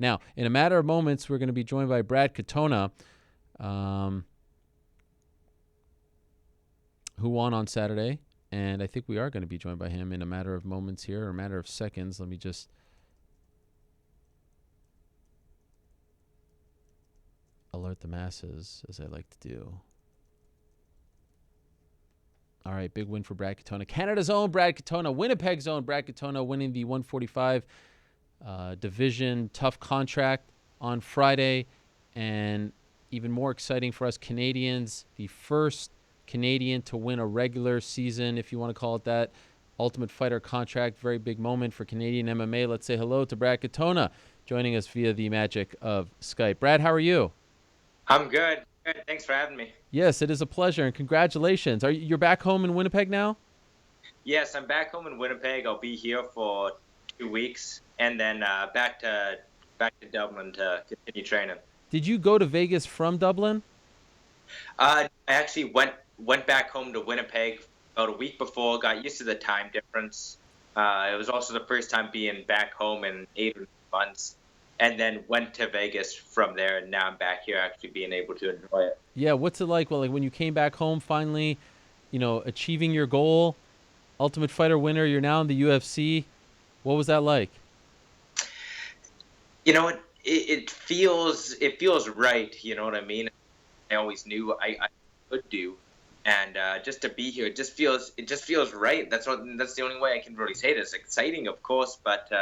Now, in a matter of moments, we're going to be joined by Brad Katonah, who won on Saturday. And I think we are going to be joined by him in a matter of moments here, or a matter of seconds. Let me just alert the masses, as I like to do. All right, big win for Brad Katonah. Canada's own Brad Katonah, Winnipeg's own Brad Katonah, winning the 145 division. Tough contract on Friday. And even more exciting for us Canadians, the first Canadian to win a regular season, if you want to call it that, Ultimate Fighter contract. Very big moment for Canadian MMA. Let's say hello to Brad Katonah, joining us via the magic of Skype. Brad, how are you? I'm good. Good. Thanks for having me. Yes, it is a pleasure, and congratulations. You're back home in Winnipeg now? Yes, I'm back home in Winnipeg. I'll be here for 2 weeks, and then back to Dublin to continue training. Did you go to Vegas from Dublin? I actually went back home to Winnipeg about a week before. Got used to the time difference. It was also the first time being back home in 8 months. And then went to Vegas from there, and now I'm back here actually being able to enjoy it. Yeah, what's it like? Well, like when you came back home, finally, achieving your goal, Ultimate Fighter winner, you're now in the UFC. What was that like? It feels right. You know what I mean? I always knew I could do, and just to be here, it just feels right. That's the only way I can really say it. It's exciting, of course, but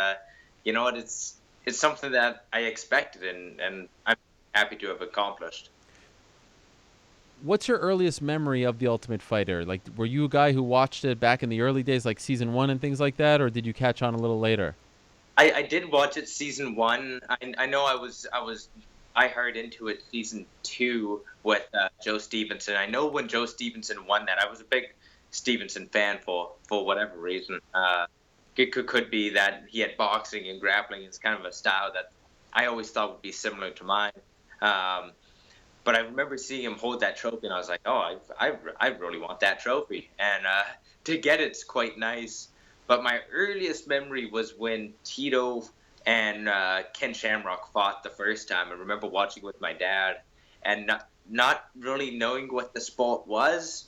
you know what? It's something that I expected, and I'm happy to have accomplished. What's your earliest memory of The Ultimate Fighter? Like, were you a guy who watched it back in the early days, like season 1 and things like that, or did you catch on a little later? I did watch it season 1. I know I heard into it season 2 with Joe Stevenson. I know when Joe Stevenson won that, I was a big Stevenson fan for whatever reason. It could be that he had boxing and grappling. It's kind of a style that I always thought would be similar to mine. But I remember seeing him hold that trophy, and I was like, oh, I really want that trophy. And to get it's quite nice. But my earliest memory was when Tito and Ken Shamrock fought the first time. I remember watching with my dad and not really knowing what the sport was.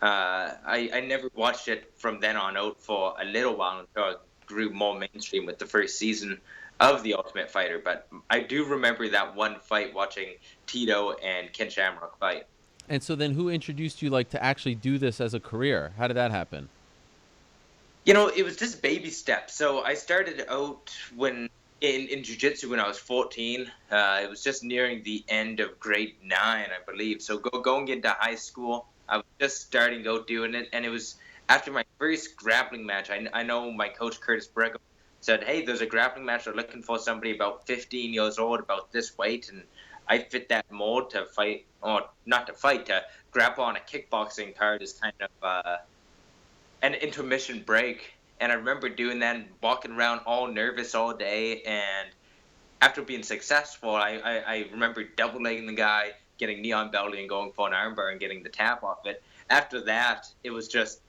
I never watched it from then on out for a little while until it grew more mainstream with the first season of The Ultimate Fighter. But I do remember that one fight, watching Tito and Ken Shamrock fight. And so then who introduced you to actually do this as a career? How did that happen? It was just baby steps. So I started out in jiu-jitsu when I was 14. It was just nearing the end of grade 9, I believe. So going into high school, I was just starting out doing it, and it was after my first grappling match. I know my coach, Curtis Brigham, said, hey, there's a grappling match. They're looking for somebody about 15 years old, about this weight, and I fit that mold to fight, or not to fight, to grapple on a kickboxing card as kind of an intermission break. And I remember doing that and walking around all nervous all day, and after being successful, I remember double-legging the guy, getting knee on belly and going for an armbar and getting the tap off it. After that, it was just,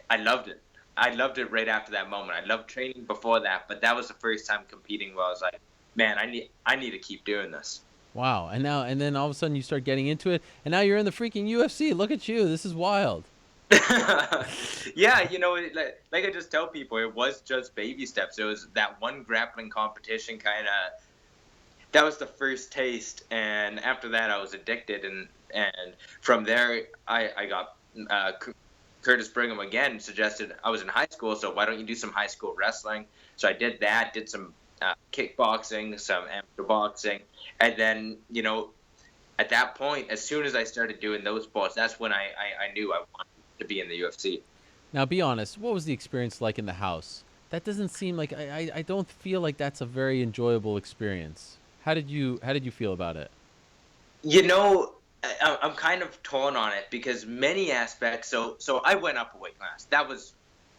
I loved it. I loved it right after that moment. I loved training before that, but that was the first time competing where I was like, man, I need to keep doing this. Wow. And then all of a sudden you start getting into it, and now you're in the freaking UFC. Look at you. This is wild. Yeah, like I just tell people, it was just baby steps. It was that one grappling competition that was the first taste, and after that I was addicted, and from there I got Curtis Brigham again suggested, I was in high school, so why don't you do some high school wrestling? So I did that, did some kickboxing, some amateur boxing, and then at that point, as soon as I started doing those sports, that's when I knew I wanted to be in the UFC. Now, be honest. What was the experience like in the house? That doesn't seem like I don't feel like that's a very enjoyable experience. How did you feel about it? I'm kind of torn on it because many aspects. So I went up a weight class.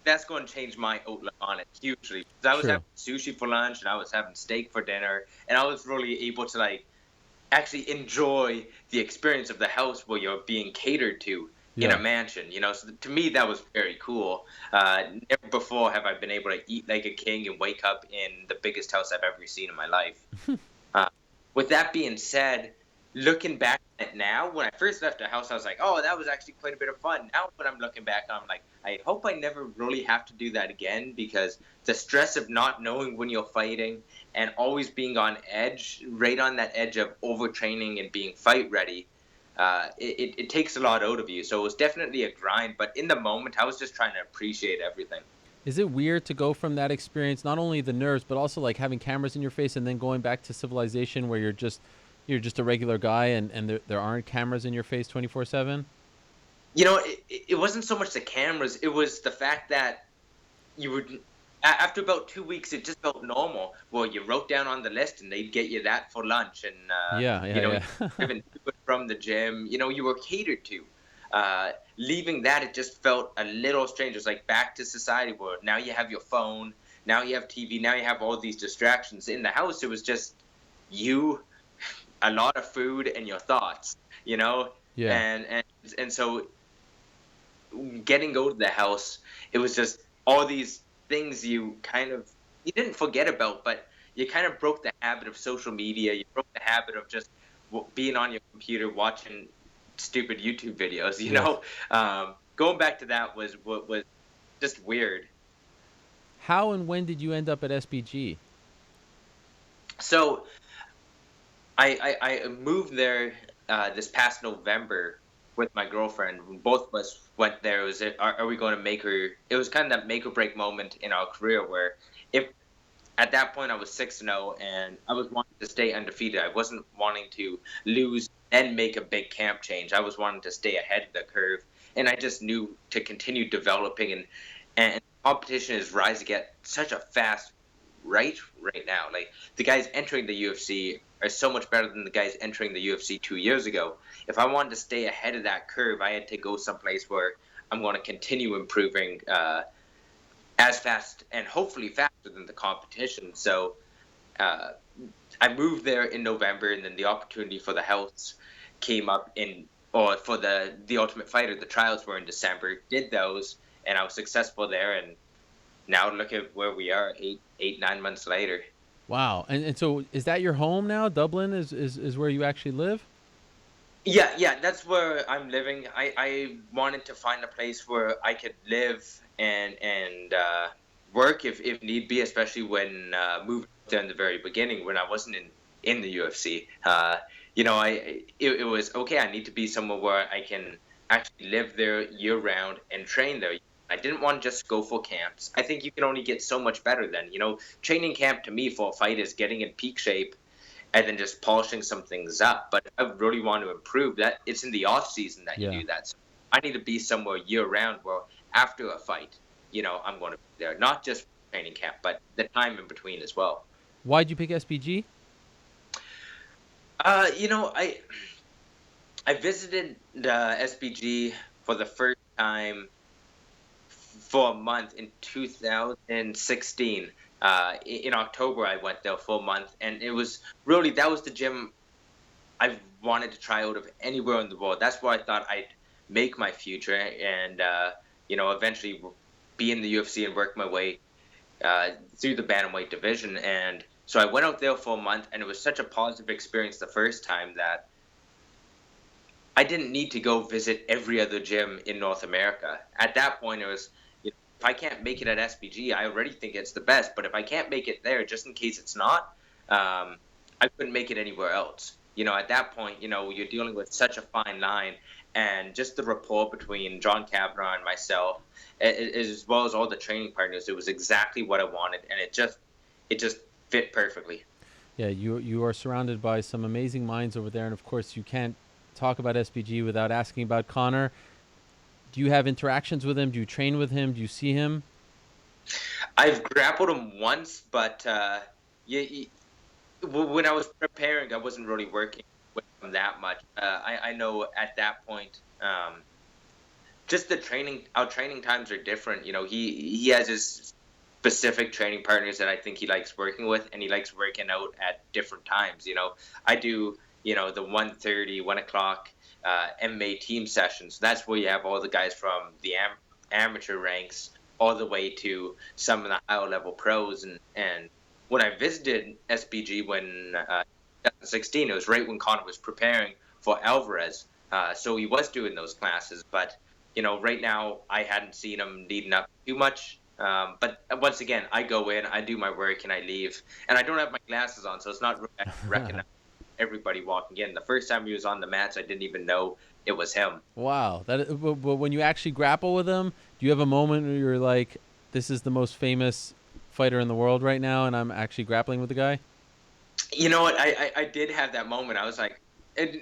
That's going to change my outlook on it hugely. I was having sushi for lunch, and I was having steak for dinner, and I was really able to actually enjoy the experience of the house where you're being catered to. in a Yeah. mansion. So to me that was very cool. Never before have I been able to eat like a king and wake up in the biggest house I've ever seen in my life. Uh, with that being said, looking back at it now, when I first left the house, I was like, oh, that was actually quite a bit of fun. Now, when I'm looking back, I'm like, I hope I never really have to do that again, because the stress of not knowing when you're fighting and always being on edge, right on that edge of overtraining and being fight ready, it takes a lot out of you. So it was definitely a grind. But in the moment, I was just trying to appreciate everything. Is it weird to go from that experience, not only the nerves, but also like having cameras in your face, and then going back to civilization where you're just a regular guy, and there aren't cameras in your face 24/7? It wasn't so much the cameras; it was the fact that you would after about 2 weeks it just felt normal. Well, you wrote down on the list and they'd get you that for lunch, and Yeah, you yeah, yeah. driven to and from the gym, you were catered to. Leaving that, it just felt a little strange. It was like back to society where now you have your phone, now you have TV, now you have all these distractions. In the house it was just you, a lot of food, and your thoughts, Yeah. and so getting out of the house, it was just all these things you didn't forget about, but you kind of broke the habit of social media. You broke the habit of just being on your computer watching stupid YouTube videos. Yes. Going back to that was just weird. How and when did you end up at SBG? So I moved there this past November with my girlfriend. Both of us went there. It was, are we going to make her? It was kind of that make or break moment in our career where, if at that point I was 6-0 and I was wanting to stay undefeated. I wasn't wanting to lose and make a big camp change. I was wanting to stay ahead of the curve, and I just knew to continue developing, and competition is rising at such a fast rate right now. Like, the guys entering the UFC are so much better than the guys entering the UFC 2 years ago. If I wanted to stay ahead of that curve, I had to go someplace where I'm going to continue improving as fast and hopefully faster than the competition. So uh, I moved there in November, and then the opportunity for the house came up or for the Ultimate Fighter. The trials were in December. Did those, and I was successful there. And now look at where we are, 9 months later. Wow. And so is that your home now? Dublin is where you actually live? Yeah, that's where I'm living. I wanted to find a place where I could live and work if need be, especially when moving there in the very beginning when I wasn't in the UFC. It was okay. I need to be somewhere where I can actually live there year round and train there. I didn't want to just go for camps. I think you can only get so much better then. Training camp to me for a fight is getting in peak shape and then just polishing some things up. But I really want to improve that. It's in the off season that you Yeah. do that. So I need to be somewhere year round where after a fight, I'm going to be there, not just training camp, but the time in between as well. Why'd you pick SBG? I visited the SBG for the first time for a month in 2016. In October, I went there for a month, and it was really, that was the gym I wanted to try out of anywhere in the world. That's where I thought I'd make my future, and eventually be in the UFC and work my way through the bantamweight division. And so I went out there for a month, and it was such a positive experience the first time that I didn't need to go visit every other gym in North America. At that point, it was, if I can't make it at SBG, I already think it's the best. But if I can't make it there, just in case it's not, I couldn't make it anywhere else. At that point, you're dealing with such a fine line, and just the rapport between John Kavanagh and myself, as well as all the training partners, it was exactly what I wanted, and it just fit perfectly. Yeah, you are surrounded by some amazing minds over there, and of course you can't talk about SBG without asking about Connor. Do you have interactions with him? Do you train with him? Do you see him? I've grappled him once, but when I was preparing, I wasn't really working with him that much. I know at that point, just our training times are different. He has his specific training partners that I think he likes working with, and he likes working out at different times. I do, the 1:30, 1 o'clock MMA team sessions. That's where you have all the guys from the amateur ranks all the way to some of the higher level pros. And when I visited SBG when 2016, it was right when Conor was preparing for Alvarez. So he was doing those classes, but right now I hadn't seen him leading up too much. But once again, I go in, I do my work, and I leave. And I don't have my glasses on, so it's not really recognizing everybody walking in. The first time he was on the mats, I didn't even know it was him. Wow. But when you actually grapple with him, do you have a moment where you're like, this is the most famous fighter in the world right now, and I'm actually grappling with the guy? You know what? I did have that moment. I was like,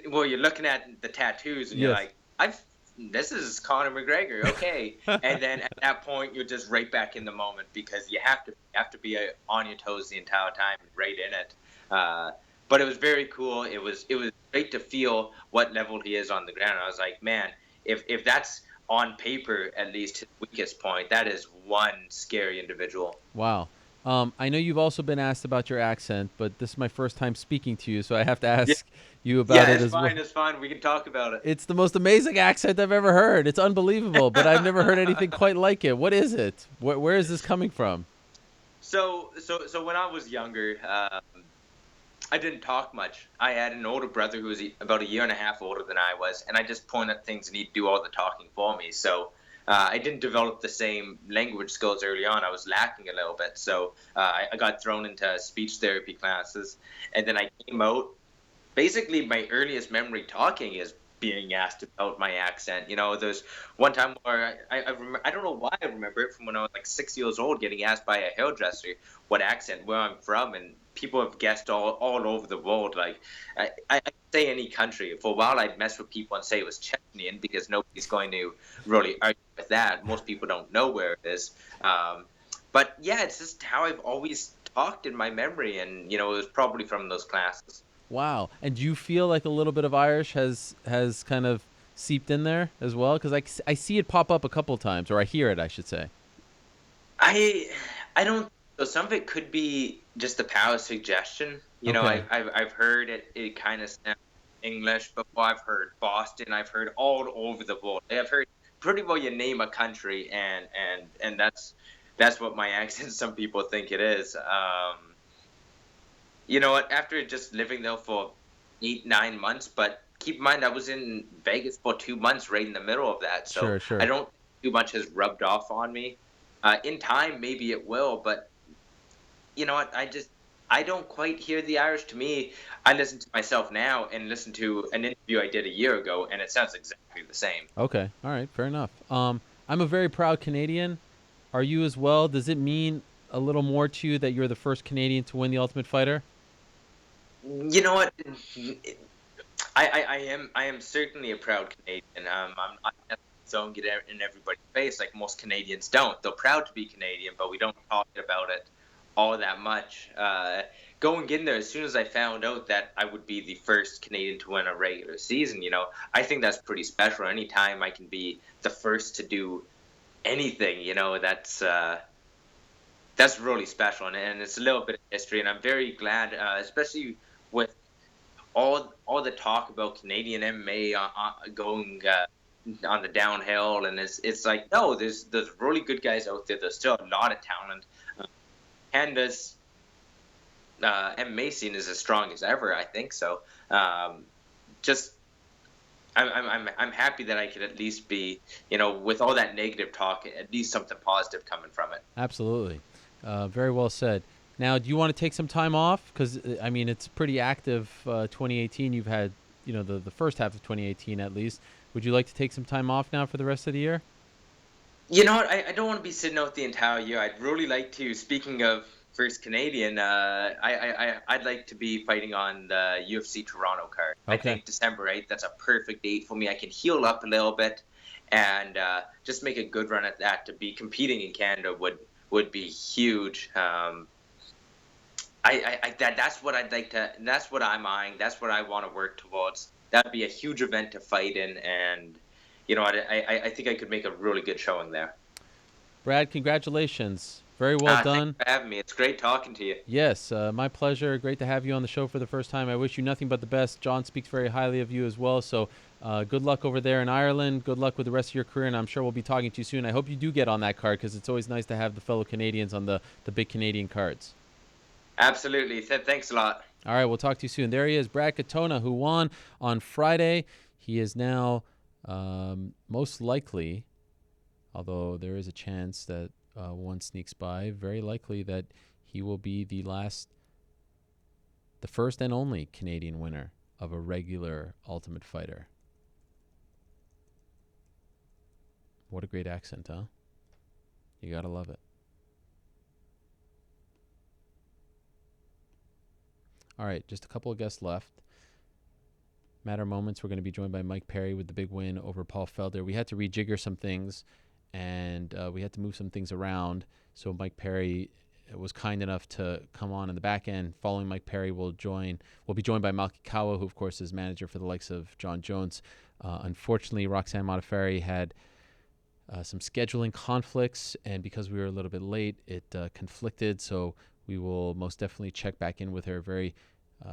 well, you're looking at the tattoos, and you're Yes. like, this is Conor McGregor, okay. And then at that point, you're just right back in the moment because you have to be on your toes the entire time, right in it. But it was very cool. It was great to feel what level he is on the ground. I was like, man, if that's on paper at least his weakest point, that is one scary individual. Wow. I know you've also been asked about your accent, but this is my first time speaking to you, so I have to ask you about it it's as fine. well. It's fine. We can talk about it. It's the most amazing accent I've ever heard. It's unbelievable, but I've never heard anything quite like it. What is it? Where is this coming from? So when I was younger, I didn't talk much. I had an older brother who was about a year and a half older than I was, and I just point at things and he'd do all the talking for me. So I didn't develop the same language skills early on. I was lacking a little bit. So I got thrown into speech therapy classes, and then I came out. Basically, my earliest memory talking is being asked about my accent. There's one time where I don't know why I remember it from when I was like 6 years old, getting asked by a hairdresser what accent, where I'm from, and people have guessed all over the world. Like, I say any country. For a while, I'd mess with people and say it was Chechnyan because nobody's going to really argue with that. Most people don't know where it is. But yeah, it's just how I've always talked in my memory, and it was probably from those classes. Wow. And do you feel like a little bit of Irish has kind of seeped in there as well? Because I see it pop up a couple times, or I hear it, I should say. I don't. So some of it could be just the power of suggestion. Okay. I've heard it kind of sounds English before. I've heard Boston. I've heard all over the world. I've heard pretty well you name a country, and that's what my accent. Some people think it is. You know what? After just living there for 8, 9 months, but keep in mind I was in Vegas for 2 months, right in the middle of that. So Sure, I sure. don't too much has rubbed off on me. In time, maybe it will, but you know what? I don't quite hear the Irish. To me, I listen to myself now and listen to an interview I did a year ago, and it sounds exactly the same. Okay. All right. Fair enough. I'm a very proud Canadian. Are you as well? Does it mean a little more to you that you're the first Canadian to win the Ultimate Fighter? You know what? I am certainly a proud Canadian. I'm not don't get it in everybody's face like most Canadians don't. They're proud to be Canadian, but we don't talk about it all that much. Going in there, as soon as I found out that I would be the first Canadian to win a regular season, I think that's pretty special. Anytime I can be the first to do anything, that's really special, and it's a little bit of history. And I'm very glad, especially with all the talk about Canadian MMA going on the downhill, and it's like, no, there's really good guys out there. There's still a lot of talent. Canada's MMA scene is as strong as ever, I think. So just I'm happy that I could at least be, with all that negative talk, at least something positive coming from it. Absolutely. Very well said. Now, do you want to take some time off? Because, I mean, it's pretty active 2018. You've had, the first half of 2018 at least. Would you like to take some time off now for the rest of the year? You know what? I don't want to be sitting out the entire year. I'd really like to, speaking of first Canadian, I'd like to be fighting on the UFC Toronto card. I Okay. think December 8th, that's a perfect date for me. I can heal up a little bit and just make a good run at that. To be competing in Canada would be huge. That's what I'd like to. That's what I'm eyeing. That's what I want to work towards. That'd be a huge event to fight in, and I think I could make a really good showing there. Brad, congratulations. Very well Thanks done. for having me. It's great talking to you. Yes, my pleasure. Great to have you on the show for the first time. I wish you nothing but the best. Jon speaks very highly of you as well. So good luck over there in Ireland. Good luck with the rest of your career, and I'm sure we'll be talking to you soon. I hope you do get on that card because it's always nice to have the fellow Canadians on the big Canadian cards. Absolutely. Thanks a lot. All right, we'll talk to you soon. There he is, Brad Katonah, who won on Friday. He is now most likely, although there is a chance that one sneaks by, very likely that he will be the first and only Canadian winner of a regular Ultimate Fighter. What a great accent, huh? You gotta love it. All right, just a couple of guests left. Matter of moments, we're going to be joined by Mike Perry with the big win over Paul Felder. We had to rejigger some things, and we had to move some things around. So Mike Perry was kind enough to come on in the back end. Following Mike Perry, we'll be joined by Malki Kawa, who of course is manager for the likes of Jon Jones. Unfortunately, Roxanne Modafferi had some scheduling conflicts, and because we were a little bit late, it conflicted. So we will most definitely check back in with her. Very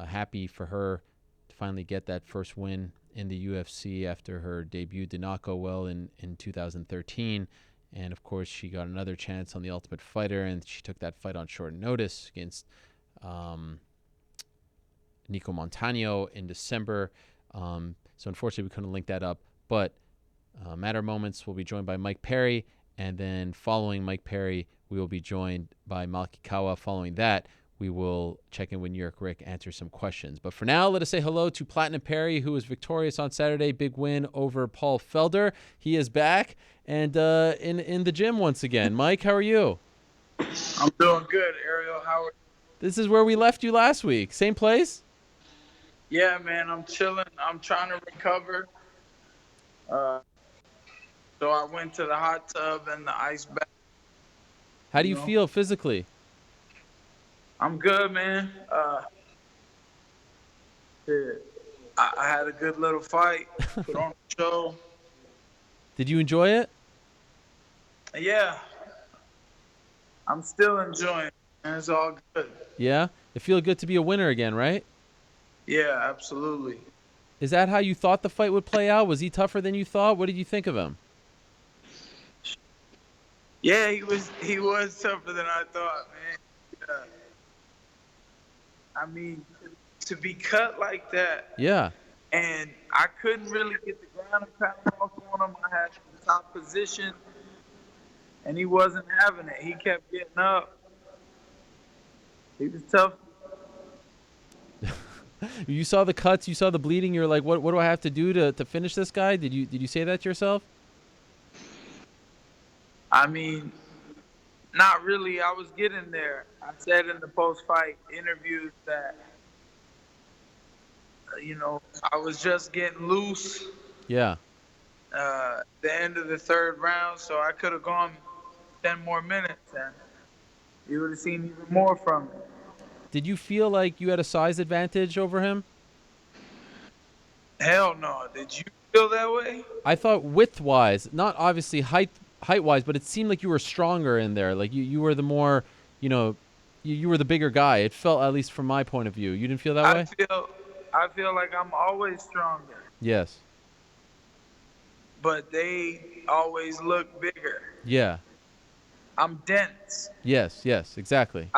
happy for her to finally get that first win in the UFC after her debut did not go well in 2013. And, of course, she got another chance on The Ultimate Fighter, and she took that fight on short notice against Nico Montano in December. So, unfortunately, we couldn't link that up. But matter of moments, we'll be joined by Mike Perry, and then following Mike Perry, we will be joined by Malki Kawa. Following that, we will check in with New York Rick, answer some questions. But for now, let us say hello to Platinum Perry, who was victorious on Saturday. Big win over Paul Felder. He is back and in the gym once again. Mike, how are you? I'm doing good, Ariel. How are you? This is where we left you last week. Same place? Yeah, man, I'm chilling. I'm trying to recover. So I went to the hot tub and the ice bath. How do you feel physically? I'm good, man. I had a good little fight, put on a show. Did you enjoy it? Yeah. I'm still enjoying it, and it's all good. Yeah? It feels good to be a winner again, right? Yeah, absolutely. Is that how you thought the fight would play out? Was he tougher than you thought? What did you think of him? Yeah, he was tougher than I thought, man. Yeah. I mean, to be cut like that. Yeah. And I couldn't really get the ground and pound off on him. I had the top position, and he wasn't having it. He kept getting up. He was tough. You saw the cuts, you saw the bleeding. You're like, what do I have to do to finish this guy? Did you say that to yourself? I mean, not really. I was getting there. I said in the post-fight interviews that, I was just getting loose. Yeah. The end of the third round, so I could have gone 10 more minutes, and you would have seen even more from me. Did you feel like you had a size advantage over him? Hell no. Did you feel that way? I thought width-wise, not obviously height-wise, but it seemed like you were stronger in there. Like you were the more, you were the bigger guy. It felt, at least from my point of view. You didn't feel that way? I feel like I'm always stronger. Yes. But they always look bigger. Yeah. I'm dense. Yes, exactly.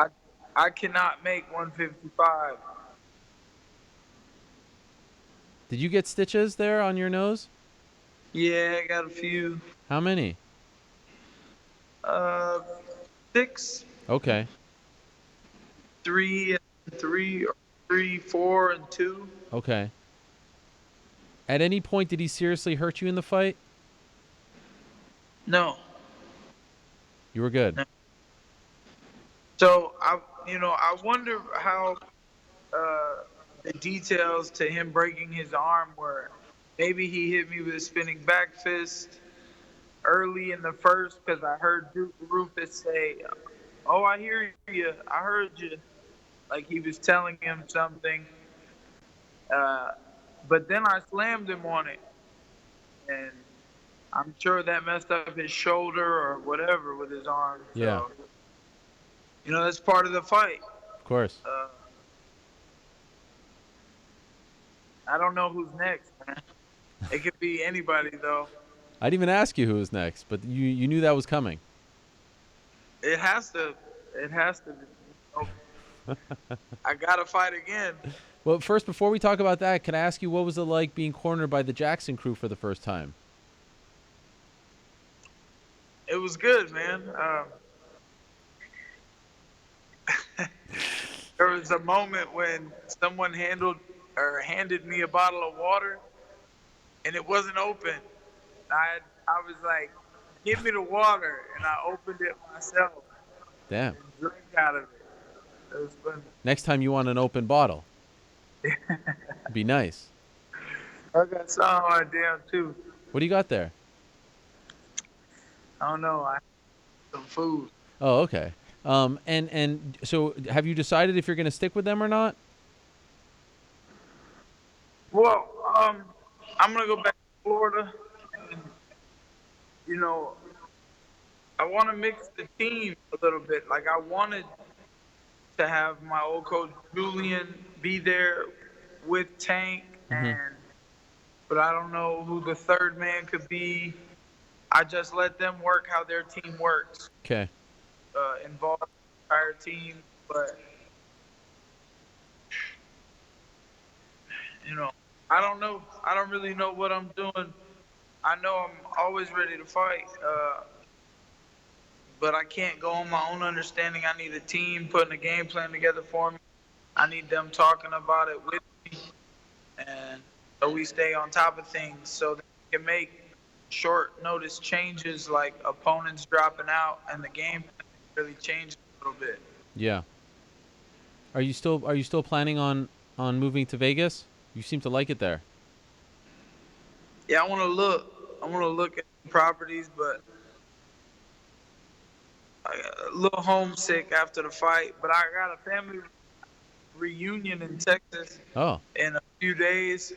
I cannot make 155. Did you get stitches there on your nose? Yeah, I got a few. How many? 6. Okay. 3, 4, and 2. Okay. At any point, did he seriously hurt you in the fight? No. You were good. No. So I wonder how the details to him breaking his arm were. Maybe he hit me with a spinning back fist early in the first, because I heard Rufus say, "Oh, I hear you. I heard you." Like he was telling him something. But then I slammed him on it, and I'm sure that messed up his shoulder or whatever with his arm. Yeah. So That's part of the fight. Of course. I don't know who's next, man. It could be anybody, though. I didn't even ask you who was next, but you knew that was coming. It has to. I gotta fight again. Well, first, before we talk about that, can I ask you what was it like being cornered by the Jackson crew for the first time? It was good, man. There was a moment when someone handed me a bottle of water, and it wasn't open. I was like, "Give me the water," and I opened it myself. Damn. And drank out of it. It was fun. Next time you want an open bottle. Be nice. I got some on my damn too. What do you got there? I don't know. I have some food. Oh, okay. And so have you decided if you're going to stick with them or not? Well, I'm gonna go back to Florida, and I want to mix the team a little bit. Like I wanted to have my old coach Julian be there with Tank, but I don't know who the third man could be. I just let them work how their team works. Okay. Involve the entire team, but I don't know. I don't really know what I'm doing. I know I'm always ready to fight, but I can't go on my own understanding. I need a team putting a game plan together for me. I need them talking about it with me, and so we stay on top of things so that we can make short notice changes like opponents dropping out and the game really changes a little bit. Yeah. Are you still planning on moving to Vegas? You seem to like it there. Yeah, I want to look at properties, but I got a little homesick after the fight. But I got a family reunion in Texas in a few days.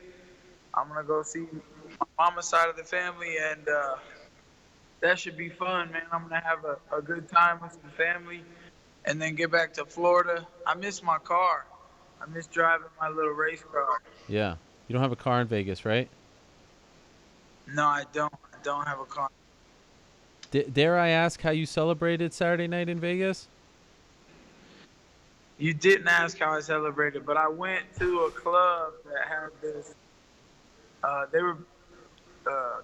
I'm gonna go see my mama's side of the family, and that should be fun, man. I'm gonna have a good time with some family, and then get back to Florida. I miss my car. I miss driving my little race car. Yeah. You don't have a car in Vegas, right? No, I don't. I don't have a car. Dare I ask how you celebrated Saturday night in Vegas? You didn't ask how I celebrated, but I went to a club that had this. They were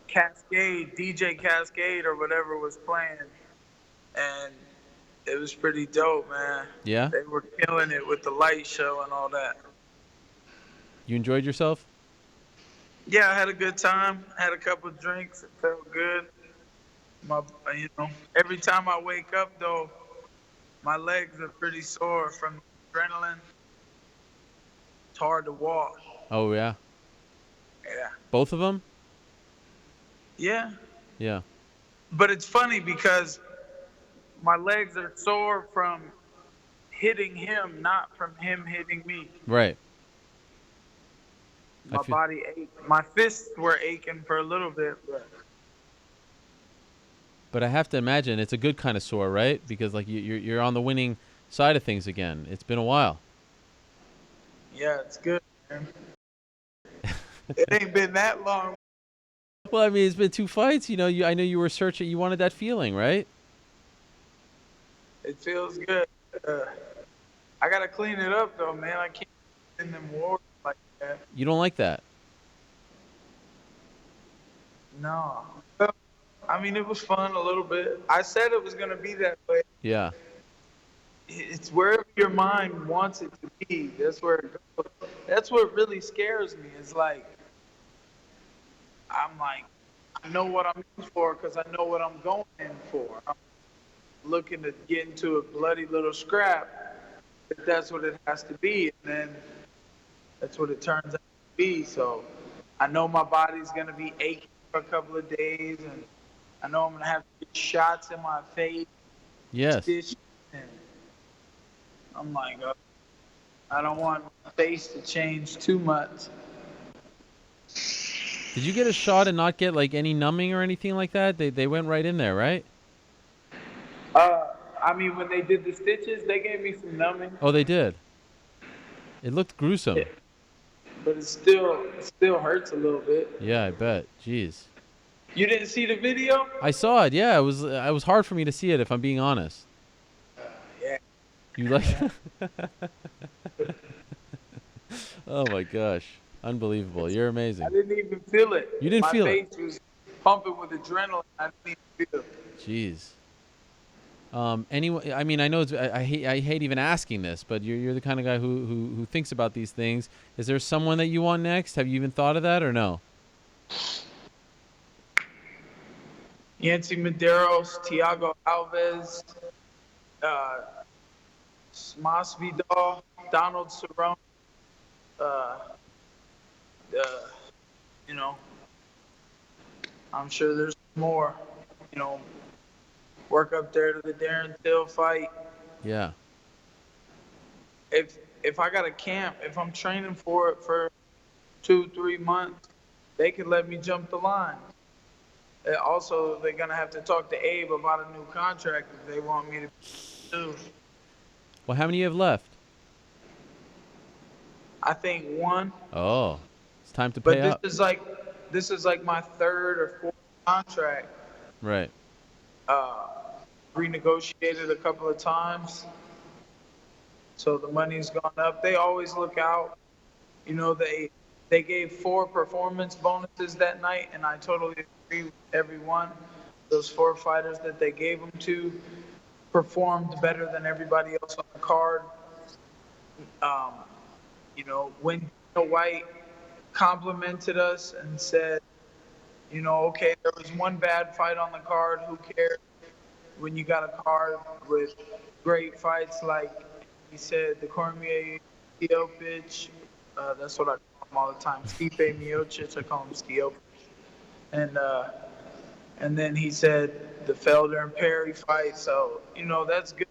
Cascade, DJ Cascade or whatever was playing, and it was pretty dope, man. Yeah? They were killing it with the light show and all that. You enjoyed yourself? Yeah, I had a good time. Had a couple of drinks. It felt good. Every time I wake up though, my legs are pretty sore from adrenaline. It's hard to walk. Oh, yeah? Yeah. Both of them? Yeah. Yeah. But it's funny because my legs are sore from hitting him, not from him hitting me. Right. My body ached. My fists were aching for a little bit, but I have to imagine it's a good kind of sore, right? Because like you're on the winning side of things again. It's been a while. Yeah, it's good, man. It ain't been that long. Well, I mean, it's been 2 fights. I know you were searching. You wanted that feeling, right? It feels good. I gotta clean it up though, man. I can't in them wars like that. You don't like that? No. I mean, it was fun a little bit. I said it was gonna be that way. Yeah. It's wherever your mind wants it to be. That's where it goes. That's what really scares me. Is like, I know what I'm in for because I know what I'm going in for. I'm looking to get into a bloody little scrap. If that's what it has to be, and then that's what it turns out to be. So I know my body's gonna be aching for a couple of days, and I know I'm gonna have to get shots in my face. Yes. And I'm like, I don't want my face to change too much. Did you get a shot and not get like any numbing or anything like that? They went right in there, right? I mean, when they did the stitches, they gave me some numbing. Oh, they did. It looked gruesome. But it still hurts a little bit. Yeah, I bet. Jeez. You didn't see the video? I saw it. Yeah, it was hard for me to see it, if I'm being honest. Yeah. You like? Oh my gosh, unbelievable! You're amazing. I didn't even feel it. You didn't feel it? My face was pumping with adrenaline. I didn't even feel it. Jeez. Anyway, I mean, I know I hate even asking this, but you're the kind of guy who thinks about these things. Is there someone that you want next? Have you even thought of that or no? Yancy Medeiros, Thiago Alves, Masvidal, Donald Cerrone. You know, I'm sure there's more. You know, work up there to the Darren Till fight. Yeah. If I got a camp, if I'm training for it for 2-3 months, they could let me jump the line. Also, they're gonna have to talk to Abe about a new contract if they want me to do. Well, how many you have left? I think one. Oh, it's time to pay up. But this is like my third or fourth contract. Right. Renegotiated a couple of times, so the money's gone up. They always look out. You know, they gave 4 performance bonuses that night, and I totally agree with everyone. Those 4 fighters that they gave them to performed better than everybody else on the card. You know, when Dana White complimented us and said, you know, okay, there was one bad fight on the card, who cares? When you got a card with great fights, like he said, the Cormier, Stipe, that's what I call him all the time, Stipe Miocic, I call him Stipe. And then he said the Felder and Perry fight, so, you know, that's good.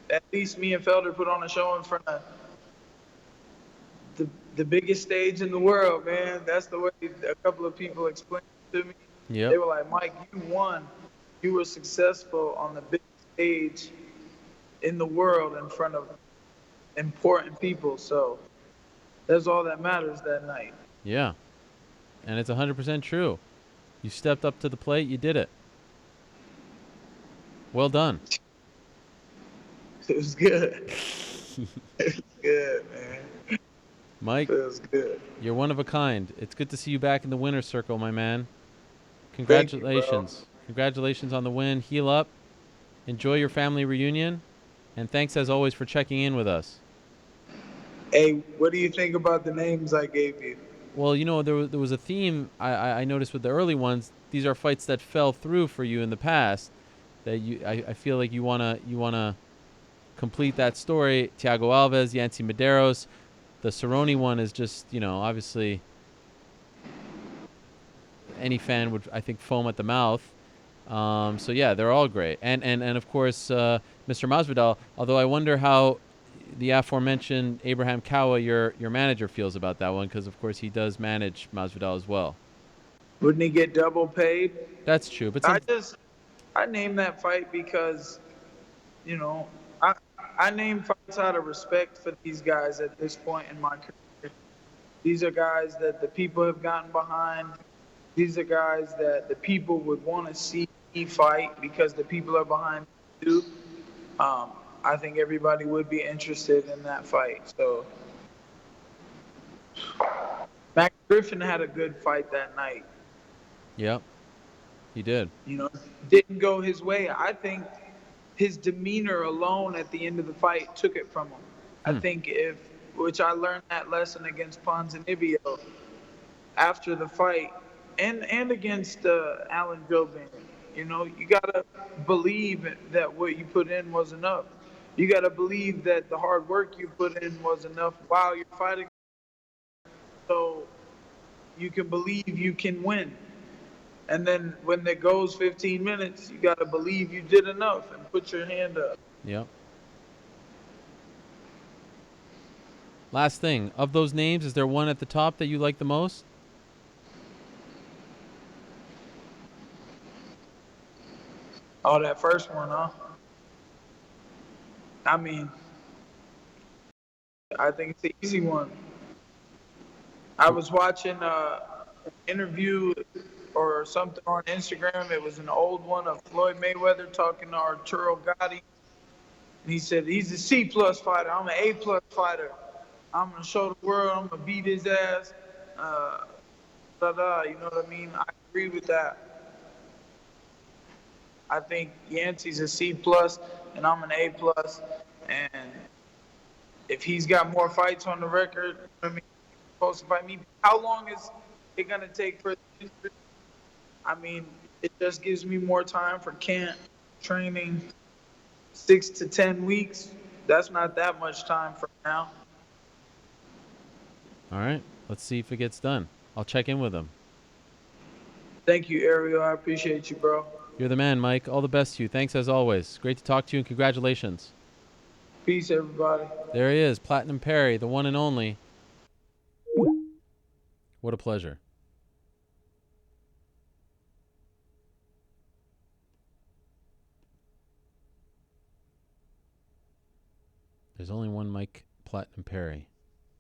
At least me and Felder put on a show in front of the biggest stage in the world, man. That's the way a couple of people explained it to me. Yep. They were like, Mike, you won. You were successful on the big stage in the world in front of important people. So that's all that matters that night. Yeah. And it's 100% true. You stepped up to the plate. You did it. Well done. It was good. It was good, man. Mike, Feels good. you're one of a kind. It's good to see you back in the winner's circle, my man. Congratulations. Congratulations on the win. Heal up. Enjoy your family reunion. And thanks, as always, for checking in with us. Hey, what do you think about the names I gave you? Well, you know, there was a theme I noticed with the early ones. These are fights that fell through for you in the past. That I feel like you wanna complete that story. Thiago Alves, Yancy Medeiros. The Cerrone one is just, you know, obviously any fan would, I think, foam at the mouth. So yeah, they're all great. And of course, Mr. Masvidal, although I wonder how the aforementioned Abraham Kawa, your manager, feels about that one, because of course he does manage Masvidal as well. Wouldn't he get double paid? That's true, but I named that fight because, you know, I name fights out of respect for these guys at this point in my career. These are guys that the people have gotten behind. These are guys that the people would want to see me fight because the people are behind me too. I think everybody would be interested in that fight. So, Max Griffin had a good fight that night. Yep, he did. You know, didn't go his way. I think his demeanor alone at the end of the fight took it from him. I think which I learned that lesson against Ponzinibbio after the fight, and against Alan Gilbert. You know, you gotta believe that what you put in was enough. You gotta believe that the hard work you put in was enough while you're fighting, so you can believe you can win. And then when it goes 15 minutes, you got to believe you did enough and put your hand up. Yep. Last thing, of those names, is there one at the top that you like the most? Oh, that first one, huh? I mean, I think it's an easy one. I was watching an interview or something on Instagram. It was an old one of Floyd Mayweather talking to Arturo Gatti. And he said, he's a C plus fighter. I'm an A plus fighter. I'm going to show the world. I'm going to beat his ass. You know what I mean? I agree with that. I think Yancey's a C plus and I'm an A plus. And if he's got more fights on the record, I mean, he's supposed to fight me. How long is it going to take for the injury? I mean, it just gives me more time for camp training, 6 to 10 weeks. That's not that much time from now. All right. Let's see if it gets done. I'll check in with him. Thank you, Ariel. I appreciate you, bro. You're the man, Mike. All the best to you. Thanks as always. Great to talk to you, and congratulations. Peace, everybody. There he is, Platinum Perry, the one and only. What a pleasure. There's only one Mike Platinum Perry.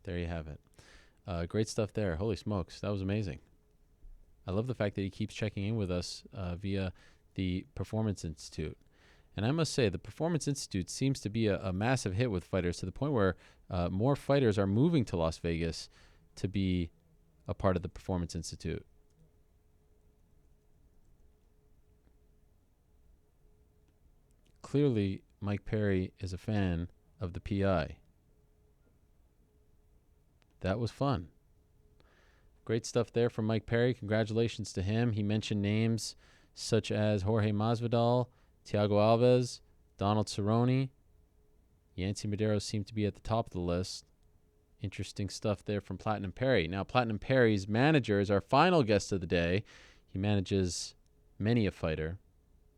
There you have it. Great stuff there. Holy smokes, that was amazing. I love the fact that he keeps checking in with us via the Performance Institute. And I must say, the Performance Institute seems to be a massive hit with fighters, to the point where more fighters are moving to Las Vegas to be a part of the Performance Institute. Clearly, Mike Perry is a fan of the PI. That was fun. Great stuff there from Mike Perry. Congratulations to him. He mentioned names such as Jorge Masvidal, Thiago Alves, Donald Cerrone. Yancy Medeiros seemed to be at the top of the list. Interesting stuff there from Platinum Perry. Now, Platinum Perry's manager is our final guest of the day. He manages many a fighter.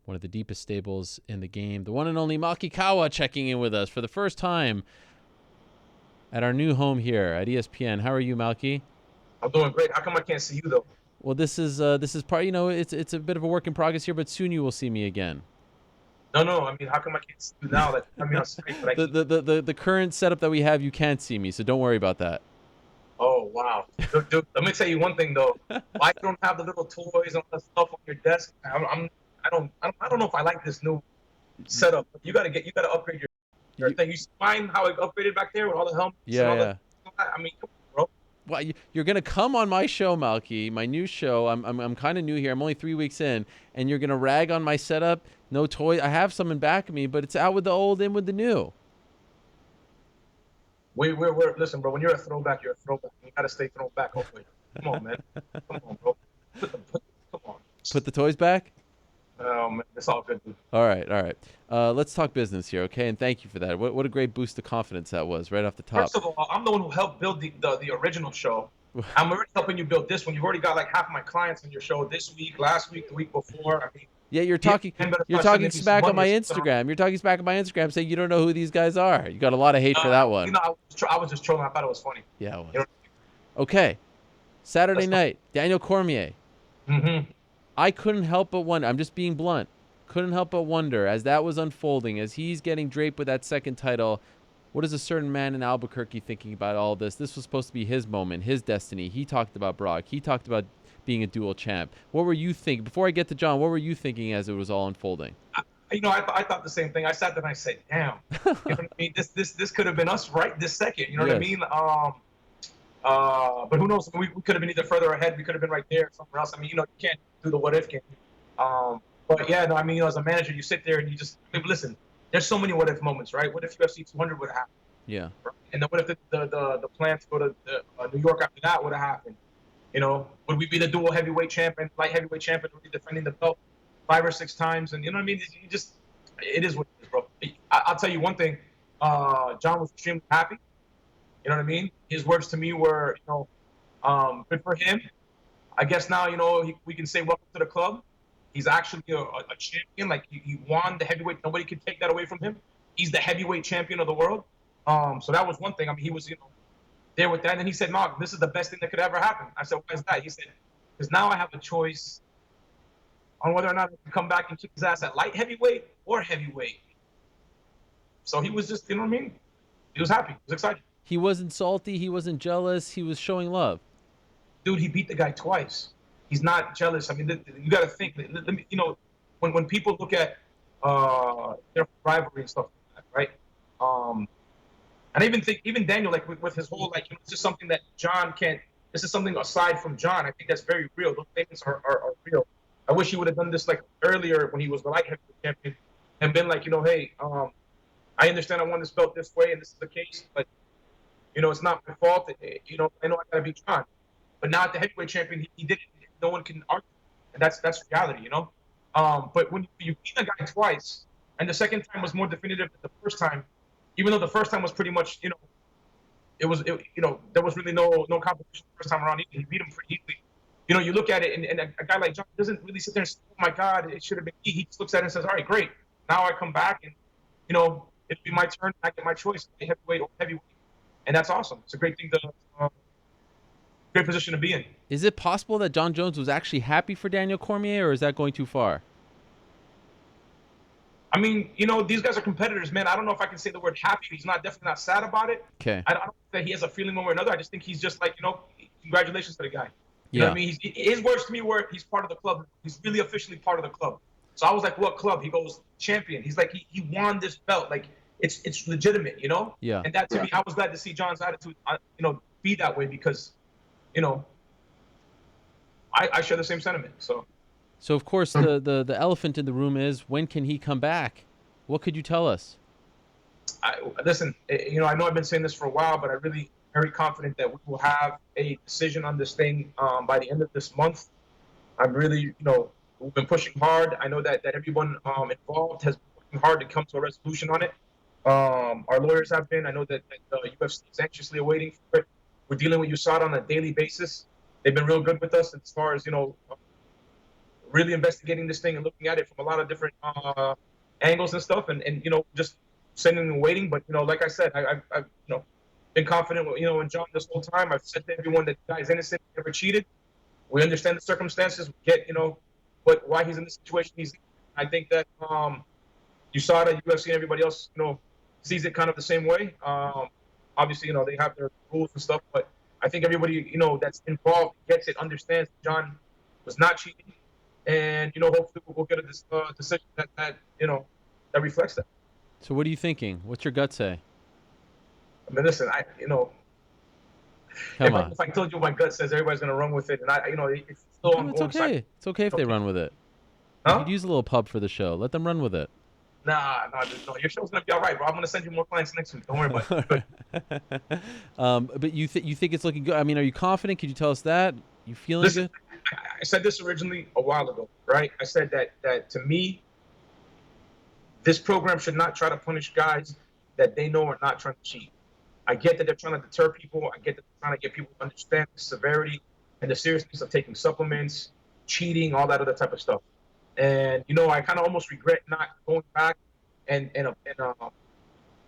One of the deepest stables in the game. The one and only Malki Kawa checking in with us for the first time at our new home here at ESPN. How are you, Malki? I'm doing great. How come I can't see you though? Well, this is part. You know, it's a bit of a work in progress here, but soon you will see me again. No. I mean, how come I can't see you now? Like, I mean, on screen, but The current setup that we have, you can't see me, so don't worry about that. Oh wow, dude, let me tell you one thing though. Why you don't have the little toys and all that stuff on your desk? I don't know if I like this new setup. You gotta upgrade your thing. You find how it upgraded back there with all the helmets? Yeah, and all yeah. that? I mean, come on, bro. Well, you're gonna come on my show, Malki, my new show. I'm kind of new here. I'm only 3 weeks in, and you're gonna rag on my setup. No toy. I have some in back of me, but it's out with the old, in with the new. We're listen, bro. When you're a throwback, you're a throwback. You gotta stay throwback. Hopefully. Come on, man. Come on, bro. Come on. Put the toys back. Oh man, it's all good, dude. All right. Let's talk business here, okay? And thank you for that. What a great boost of confidence that was right off the top. First of all, I'm the one who helped build the original show. I'm already helping you build this one. You've already got like half my clients on your show this week, last week, the week before. I mean, yeah, you're talking smack on my Instagram. You're talking smack on my Instagram, saying you don't know who these guys are. You got a lot of hate for that one. You know, I was just trolling. I thought it was funny. Yeah, it was. You know? Okay. Saturday night, Daniel Cormier. Mm-hmm. I couldn't help but wonder. I'm just being blunt. Couldn't help but wonder as that was unfolding, as he's getting draped with that second title. What is a certain man in Albuquerque thinking about all this? This was supposed to be his moment, his destiny. He talked about Brock. He talked about being a dual champ. What were you thinking? Before I get to John, what were you thinking as it was all unfolding? I thought the same thing. I sat there and I said, damn. You know what I mean? This could have been us right this second. You know what I mean? But who knows? We could have been either further ahead. We could have been right there or somewhere else. I mean, you can't do the what if game. But yeah, no, I mean, as a manager, you sit there and you just listen. There's so many what if moments, right? What if UFC 200 would have happened? Yeah. Right? And then what if the plan to go to New York after that would have happened? Would we be the dual heavyweight champion, light heavyweight champion? Would we be defending the belt 5 or 6 times? And you know what I mean? It is what it is, bro. I'll tell you one thing. John was extremely happy. You know what I mean? His words to me were, good for him. I guess now, we can say welcome to the club. He's actually a champion. Like, he won the heavyweight. Nobody could take that away from him. He's the heavyweight champion of the world. So that was one thing. I mean, he was, there with that. And then he said, Mark, this is the best thing that could ever happen. I said, why is that? He said, because now I have a choice on whether or not he could come back and kick his ass at light heavyweight or heavyweight. So he was just, you know what I mean? He was happy. He was excited. He wasn't salty. He wasn't jealous. He was showing love. Dude, he beat the guy twice. He's not jealous. I mean, you got to think. Let me, you know, when people look at their rivalry and stuff like that, right? And I even think, even Daniel, like with his whole, like, you know, this is something that John can't. This is something aside from John. I think that's very real. Those statements are real. I wish he would have done this like earlier when he was the light heavyweight champion, and been like, you know, hey, I understand I won this belt this way, and this is the case, but you know, it's not my fault. You know, I know I gotta beat John, but now at the heavyweight champion, he did it. No one can argue, and that's reality, you know. But when you beat a guy twice, and the second time was more definitive than the first time, even though the first time was pretty much, you know, you know, there was really no competition the first time around. He beat him pretty easily. You know, you look at it, and a guy like John doesn't really sit there and say, "Oh my God, it should have been me." He just looks at it and says, "All right, great. Now I come back, and you know, it'll be my turn. I get my choice, heavyweight or heavyweight." And that's awesome. It's a great thing great position to be in. Is it possible that Jon Jones was actually happy for Daniel Cormier, or is that going too far? I mean, you know, these guys are competitors, man. I don't know if I can say the word happy. He's definitely not sad about it. Okay. I don't think that he has a feeling one way or another. I just think he's just like, you know, congratulations to the guy. You know what I mean? His words to me were, he's part of the club. He's really officially part of the club. So I was like, what club? He goes, champion. He's like, he won this belt. Like, it's legitimate, you know? Yeah. And that, to me, I was glad to see John's attitude, you know, be that way because, you know, I share the same sentiment. So of course, the elephant in the room is, when can he come back? What could you tell us? Listen, you know I've been saying this for a while, but I'm really very confident that we will have a decision on this thing by the end of this month. I'm really, you know, we've been pushing hard. I know that everyone involved has been working hard to come to a resolution on it. Our lawyers have been. I know that the UFC is anxiously awaiting for it. We're dealing with USADA on a daily basis. They've been real good with us as far as, you know, really investigating this thing and looking at it from a lot of different angles and stuff, and you know, just sitting and waiting. But you know, like I said, I've you know, been confident, you know, in John this whole time. I've said to everyone that the guy is innocent, never cheated. We understand the circumstances. We get, you know, why he's in the situation he's in. I think that USADA, UFC, and everybody else, you know, sees it kind of the same way. Obviously, you know, they have their rules and stuff, but I think everybody, you know, that's involved gets it, understands that John was not cheating, and you know, hopefully we'll get a decision that you know, that reflects that. So what are you thinking? What's your gut say? I mean, listen, you know, if I told you what my gut says, everybody's gonna run with it, and you know, it's still ongoing. It's okay. It's okay if they run with it. Huh? You could use a little pub for the show. Let them run with it. Nah, your show's gonna be all right, bro. I'm gonna send you more clients next week. Don't worry about it. But you think it's looking good? I mean, are you confident? Could you tell us that? You feeling good? I said this originally a while ago, right? I said that to me, this program should not try to punish guys that they know are not trying to cheat. I get that they're trying to deter people. I get that they're trying to get people to understand the severity and the seriousness of taking supplements, cheating, all that other type of stuff. And, you know, I kind of almost regret not going back and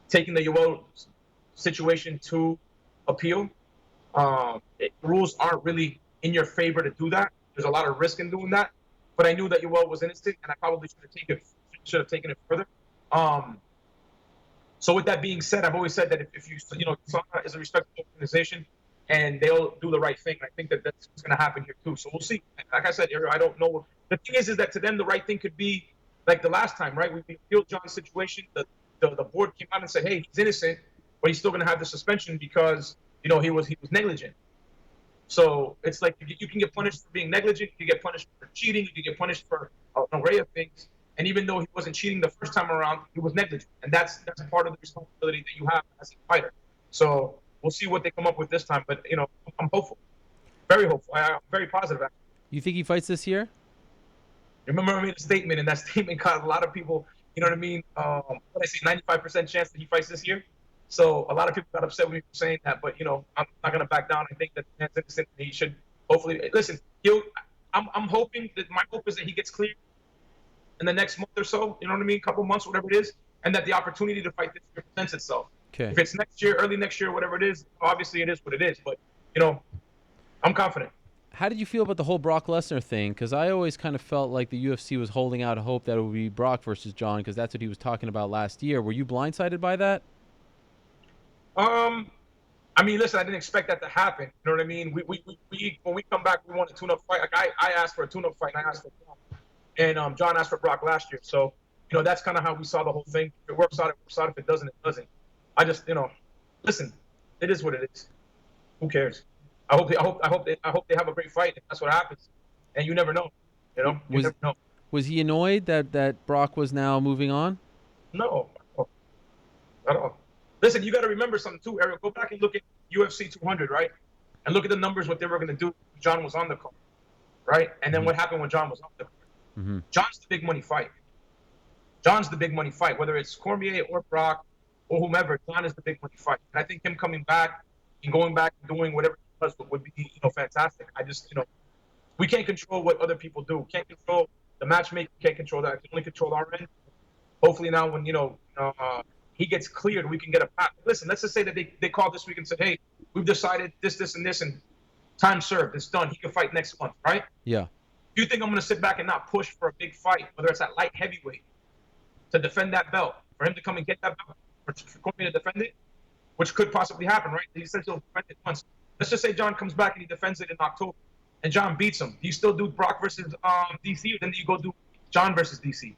taking the Yoel situation to appeal. Rules aren't really in your favor to do that. There's a lot of risk in doing that. But I knew that Yoel was innocent, and I probably should have taken it further. So with that being said, I've always said that if you know, Katonah is a respectable organization, and they'll do the right thing. I think that that's what's going to happen here too. So we'll see. Like I said, Ariel, I don't know. The thing is that to them, the right thing could be like the last time, right? We appealed John's situation. The board came out and said, hey, he's innocent, but he's still going to have the suspension because, you know, he was negligent. So it's like you can get punished for being negligent. You can get punished for cheating. You can get punished for an array of things. And even though he wasn't cheating the first time around, he was negligent. And that's part of the responsibility that you have as a fighter. So we'll see what they come up with this time. But, you know, I'm hopeful. Very hopeful. I'm very positive. Actually. You think he fights this year? Remember I made a statement, and that statement caught a lot of people, you know what I mean? What I say, 95% chance that he fights this year. So a lot of people got upset with me for saying that. But, you know, I'm not going to back down. I think that the man's innocent. He should hopefully – listen, I'm hoping that – my hope is that he gets cleared in the next month or so, you know what I mean, couple months, whatever it is, and that the opportunity to fight this year presents itself. Okay. If it's next year, early next year, whatever it is, obviously it is what it is. But, you know, I'm confident. How did you feel about the whole Brock Lesnar thing? Because I always kind of felt like the UFC was holding out hope that it would be Brock versus Jon, because that's what he was talking about last year. Were you blindsided by that? I mean, listen, I didn't expect that to happen. You know what I mean? We when we come back, we want a tune-up fight. Like I asked for a tune-up fight, and I asked for Jon. And Jon asked for Brock last year. So, that's kind of how we saw the whole thing. If it works out, it works out. If it doesn't, it doesn't. I just, listen, it is what it is. Who cares? I hope they have a great fight if that's what happens. And you never know. You never know. Was he annoyed that Brock was now moving on? No, not at all. Listen, you got to remember something too, Ariel. Go back and look at UFC 200, right? And look at the numbers, what they were going to do when Jon was on the card, right? And then what happened when Jon was off the card. Mm-hmm. Jon's the big money fight. Jon's the big money fight, whether it's Cormier or Brock or whomever. Jon is the big money fight. And I think him coming back and going back and doing whatever he does would be, fantastic. I just, we can't control what other people do. Can't control the matchmaking. Can't control that. Can only control our end. Hopefully now, when he gets cleared, we can get a path. Listen, let's just say that they called this week and said, hey, we've decided this, and this, and time served. It's done. He can fight next month, right? Yeah. Do you think I'm going to sit back and not push for a big fight, whether it's at light heavyweight, to defend that belt, for him to come and get that belt, for Cormier to defend it, which could possibly happen, right? He said he'll defend it once. Let's just say Jon comes back and he defends it in October, and Jon beats him. Do you still do Brock versus DC, or then do you go do Jon versus DC?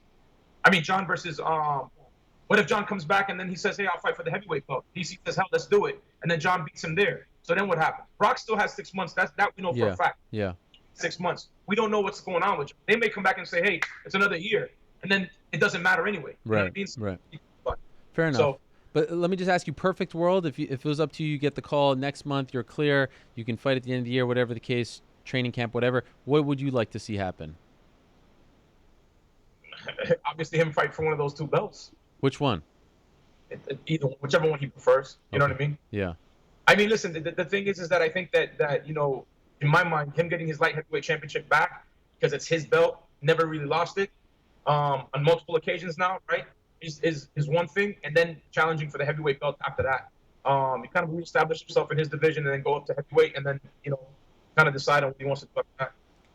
I mean, Jon versus what if Jon comes back and then he says, hey, I'll fight for the heavyweight belt? DC says, hell, let's do it. And then Jon beats him there. So then what happens? Brock still has 6 months. That we know for a fact. Yeah. 6 months. We don't know what's going on with Jon. They may come back and say, hey, it's another year. And then it doesn't matter anyway. You know what I mean? Right. But, Fair enough. But let me just ask you, perfect world, if it was up to you get the call next month, you're clear, you can fight at the end of the year, whatever the case, training camp, whatever, what would you like to see happen? Obviously him fight for one of those two belts. Which one? Whichever one he prefers. You know what I mean? Yeah. I mean, listen, the thing is that I think that in my mind, him getting his light heavyweight championship back, because it's his belt, never really lost it, on multiple occasions now, right, is one thing, and then challenging for the heavyweight belt after that. He kind of reestablish himself in his division and then go up to heavyweight and then, kind of decide on what he wants to do after that.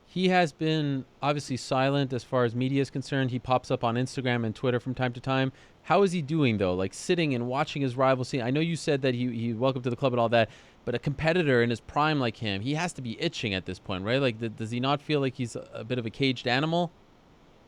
He has been obviously silent as far as media is concerned. He pops up on Instagram and Twitter from time to time. How is he doing, though? Like, sitting and watching his rival scene. I know you said that he welcome to the club and all that, but a competitor in his prime like him, he has to be itching at this point, right? Like, does he not feel like he's a bit of a caged animal?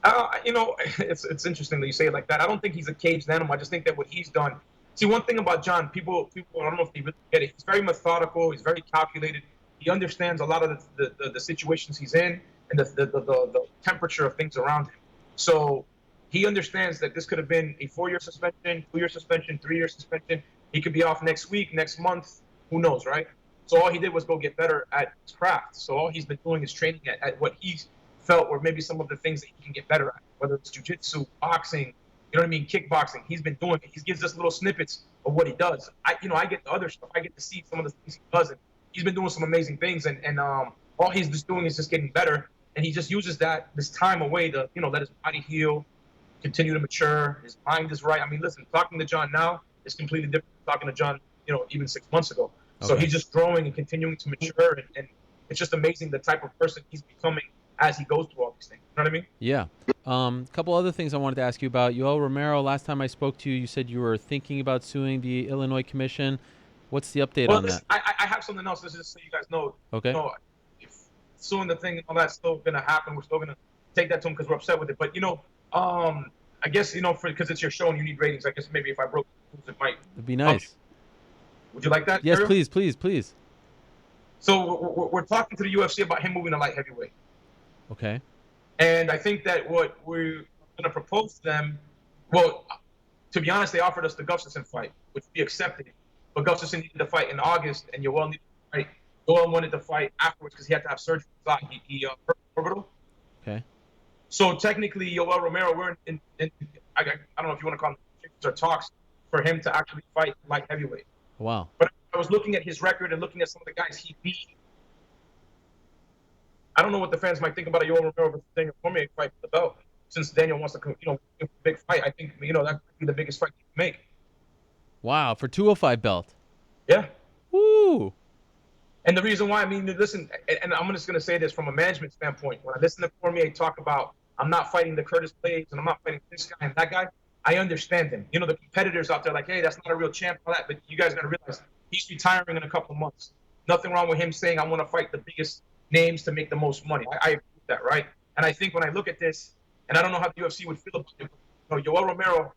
It's interesting that you say it like that. I don't think he's a caged animal. I just think that what he's done. See, one thing about Jon, people, I don't know if they really get it. He's very methodical. He's very calculated. He understands a lot of the situations he's in and the temperature of things around him. So he understands that this could have been a 4-year suspension, 2-year suspension, 3-year suspension. He could be off next week, next month. Who knows, right? So all he did was go get better at his craft. So all he's been doing is training at what he felt were maybe some of the things that he can get better at, whether it's jiu-jitsu, boxing, kickboxing. He's been doing it. He gives us little snippets of what he does. I get the other stuff. I get to see some of the things he does. And he's been doing some amazing things. And all he's just doing is just getting better. And he just uses this time away to, let his body heal, continue to mature. His mind is right. I mean, listen, talking to Jon now is completely different from talking to Jon, even 6 months ago. Okay. So he's just growing and continuing to mature. And it's just amazing the type of person he's becoming as he goes through all these things. You know what I mean? Yeah. A couple other things I wanted to ask you about. Yoel Romero, last time I spoke to you, you said you were thinking about suing the Illinois Commission. What's the update on that? I have something else. This is so you guys know. Okay. If suing the thing and all that's still going to happen, we're still going to take that to him because we're upset with it. But, I guess, because it's your show and you need ratings, I guess maybe if I broke it might. It'd be nice. Would you like that? Yes, Ariel? please. So we're talking to the UFC about him moving to light heavyweight. Okay. And I think that what we're going to propose to them, well, to be honest, they offered us the Gustafsson fight, which we accepted. But Gustafsson needed to fight in August, and Yoel needed to fight. Yoel wanted to fight afterwards because he had to have surgery. He hurt orbital. Okay. So technically, Yoel Romero, we're in I don't know if you want to call them or talks for him to actually fight light heavyweight. Wow. But I was looking at his record and looking at some of the guys he beat. I don't know what the fans might think about a Yoel Romero versus Daniel Cormier fight for the belt. Since Daniel wants to, big fight, I think, that could be the biggest fight he can make. Wow, for 205 belt. Yeah. Woo. And the reason why, I mean, listen, and I'm just going to say this from a management standpoint. When I listen to Cormier talk about, I'm not fighting the Curtis Blades and I'm not fighting this guy and that guy, I understand him. You know, the competitors out there like, hey, that's not a real champ, all that. But you guys got to realize he's retiring in a couple of months. Nothing wrong with him saying, I want to fight the biggest names to make the most money. I agree with that, right? And I think when I look at this, and I don't know how the UFC would feel about it, but, Yoel Romero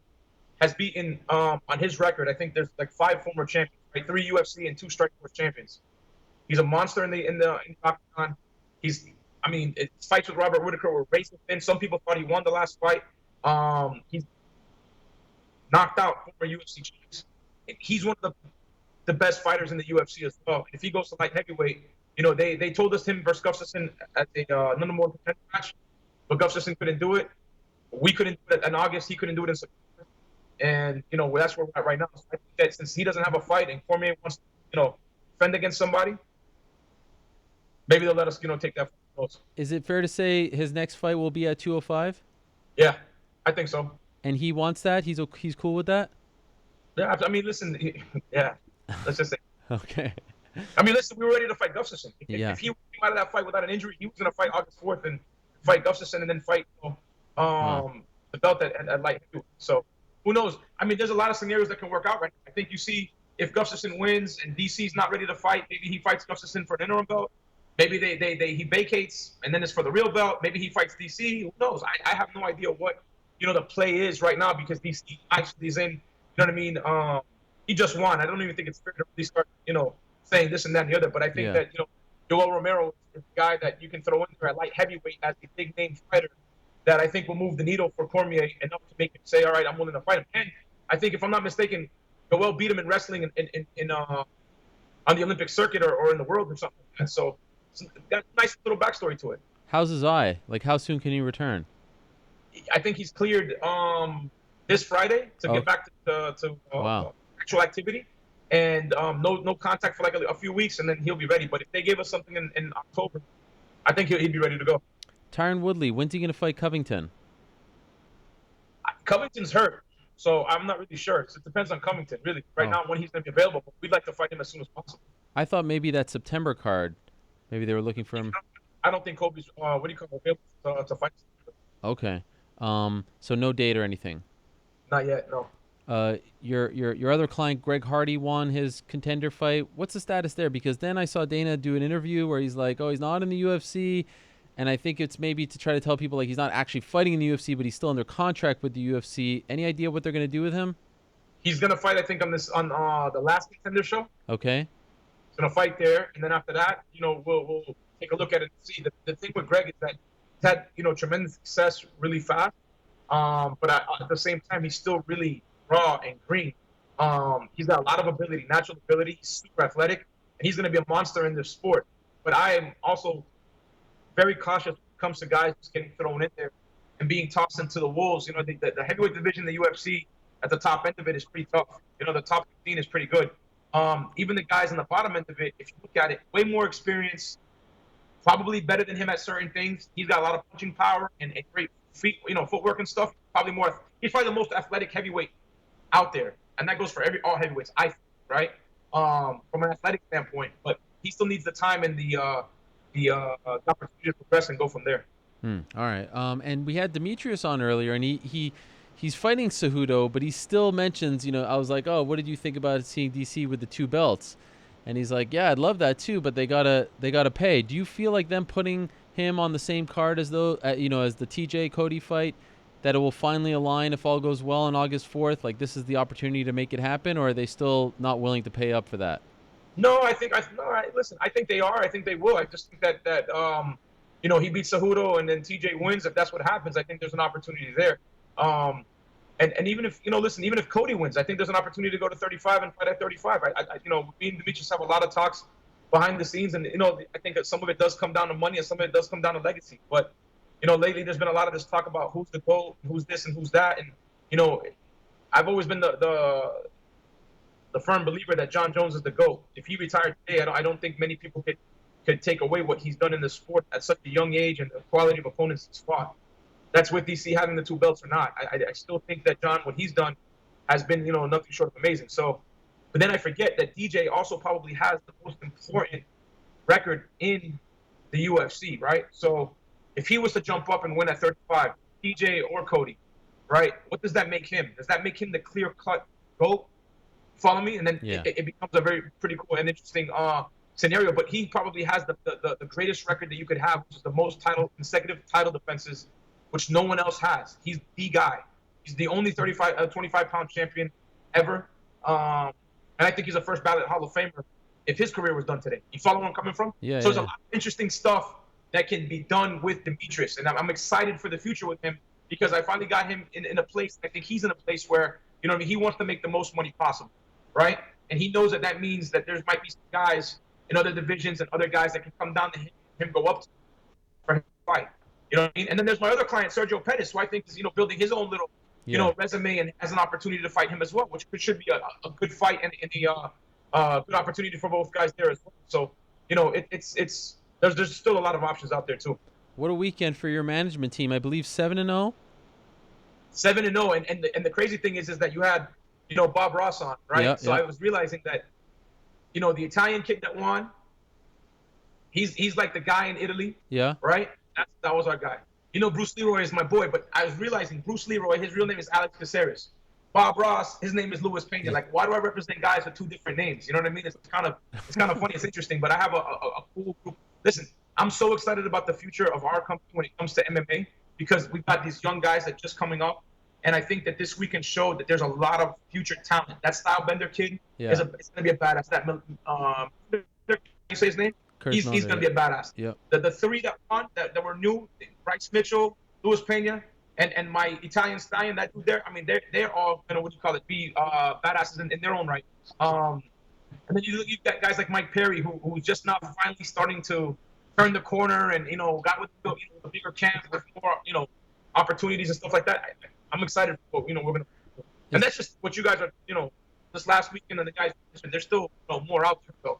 has beaten, on his record, I think there's like 5 former champions, right? 3 UFC and 2 Strikeforce champions. He's a monster in the octagon. His fights with Robert Whitaker were racing thin. Some people thought he won the last fight. He's knocked out former UFC champions. He's one of the best fighters in the UFC as well. If he goes to light heavyweight, they told us him versus Gustafsson at the number 1 contender match, but Gustafsson couldn't do it. We couldn't do it in August. He couldn't do it in September. And, that's where we're at right now. So I think that since he doesn't have a fight and Cormier wants to, defend against somebody, maybe they'll let us, take that fight. Is it fair to say his next fight will be at 205? Yeah, I think so. And he wants that? He's cool with that? Yeah, I mean, listen, yeah, let's just say. Okay. I mean, listen, we were ready to fight Gustafsson. Yeah. If he came out of that fight without an injury, he was going to fight August 4th and fight Gustafsson and then fight the belt at light heavyweight. So who knows? I mean, there's a lot of scenarios that can work out right now. I think you see if Gustafsson wins and DC's not ready to fight, maybe he fights Gustafsson for an interim belt. Maybe he vacates and then it's for the real belt. Maybe he fights DC. Who knows? I have no idea what the play is right now because DC actually is in. You know what I mean? He just won. I don't even think it's fair to really start saying this and that and the other. But I think that Yoel Romero is the guy that you can throw in there at light heavyweight as a big name fighter that I think will move the needle for Cormier enough to make him say, all right, I'm willing to fight him. And I think if I'm not mistaken, Yoel beat him in wrestling in on the Olympic circuit or in the world or something like that. So got a nice little backstory to it. How's his eye? Like, how soon can he return? I think he's cleared this Friday to get back to actual activity, and no contact for like a few weeks, and then he'll be ready. But if they gave us something in October, I think he'd be ready to go. Tyron Woodley, when's he going to fight Covington? Covington's hurt, so I'm not really sure. So it depends on Covington, really. Right now, when he's going to be available, but we'd like to fight him as soon as possible. I thought maybe that September card, maybe they were looking for him. I don't think Kobe's available to fight. Okay. So no date or anything? Not yet, no. Your other client, Greg Hardy, won his contender fight. What's the status there? Because then I saw Dana do an interview where he's like, oh, he's not in the UFC. And I think it's maybe to try to tell people like he's not actually fighting in the UFC, but he's still under contract with the UFC. Any idea what they're going to do with him? He's going to fight, I think, on the last contender show. Okay. He's going to fight there. And then after that, we'll take a look at it and see. The thing with Greg is that he's had, tremendous success really fast. But at the same time, he's still really raw and green. He's got a lot of ability, natural ability. He's super athletic, and he's going to be a monster in this sport. But I am also very cautious when it comes to guys just getting thrown in there and being tossed into the wolves. The heavyweight division, the UFC, at the top end of it is pretty tough. The top 15 is pretty good. Even the guys on the bottom end of it, if you look at it, way more experience, probably better than him at certain things. He's got a lot of punching power and great feet, footwork and stuff. He's probably the most athletic heavyweight out there, and that goes for all heavyweights, I think, right? From an athletic standpoint, but he still needs the time and the opportunity to progress and go from there. All right. And we had Demetrius on earlier, and he's fighting Cejudo, but he still mentions, I was like, oh, what did you think about seeing DC with the 2 belts? And he's like, yeah, I'd love that too, but they gotta pay. Do you feel like them putting him on the same card as as the TJ Cody fight, that it will finally align if all goes well on August 4th? Like, this is the opportunity to make it happen, or are they still not willing to pay up for that? No, listen, I think they are. I think they will. I just think that he beats Cejudo and then TJ wins. If that's what happens, I think there's an opportunity there. And even if, even if Cody wins, I think there's an opportunity to go to 35 and fight at 35. Me and Demetrius have a lot of talks behind the scenes, and, I think that some of it does come down to money and some of it does come down to legacy. But, lately there's been a lot of this talk about who's the GOAT, who's this and who's that. And, I've always been the firm believer that Jon Jones is the GOAT. If he retired today, I don't think many people could take away what he's done in the sport at such a young age and the quality of opponents he's fought. That's with DC having the 2 belts or not. I still think that Jon, what he's done, has been, nothing short of amazing. So, but then I forget that DJ also probably has the most important record in the UFC, right? So if he was to jump up and win at 35, TJ or Cody, right? What does that make him? Does that make him the clear-cut GOAT? Follow me? And then it becomes a pretty cool and interesting scenario. But he probably has the greatest record that you could have, which is the most consecutive title defenses, which no one else has. He's the guy. He's the only 25-pound champion ever. And I think he's a first ballot Hall of Famer if his career was done today. You follow where I'm coming from? Yeah. So there's a lot of interesting stuff that can be done with Demetrius. And I'm excited for the future with him because I finally got him in a place. I think he's in a place where, you know what I mean, he wants to make the most money possible, right? And he knows that means that there might be some guys in other divisions and other guys that can come down to him go up to for him to fight. You know what I mean? And then there's my other client, Sergio Pettis, who I think is, you know, building his own little, you know, resume and has an opportunity to fight him as well, which should be a good fight and a good opportunity for both guys there as well. So, you know, there's still a lot of options out there too. What a weekend for your management team. I believe 7-0. 7-0, and the crazy thing is that you had, you know, Bob Ross on, right? I was realizing that, you know, the Italian kid that won, he's like the guy in Italy. Yeah. Right? That was our guy. You know, Bruce Leroy is my boy, but I was realizing Bruce Leroy, his real name is Alex Caceres. Bob Ross, his name is Louis Pena. Like, why do I represent guys with two different names? You know what I mean? It's kind of funny. It's interesting, but I have a cool group. Listen, I'm so excited about the future of our company when it comes to MMA because we've got these young guys that just coming up, and I think that this weekend showed that there's a lot of future talent. That Stylebender kid is going to be a badass. That you say his name? He's going to be a badass. Yep. The three that won that were new, Bryce Mitchell, Louis Pena, and my Italian stallion, that dude there. I mean, they're all gonna be badasses in their own right. And then you got guys like Mike Perry, who's just now finally starting to turn the corner and, you know, got with the bigger camp with more, you know, opportunities and stuff like that. I'm excited for what, you know, we're gonna. And that's just what you guys are, you know, this last weekend and the guys. There's still, you know, more out there though.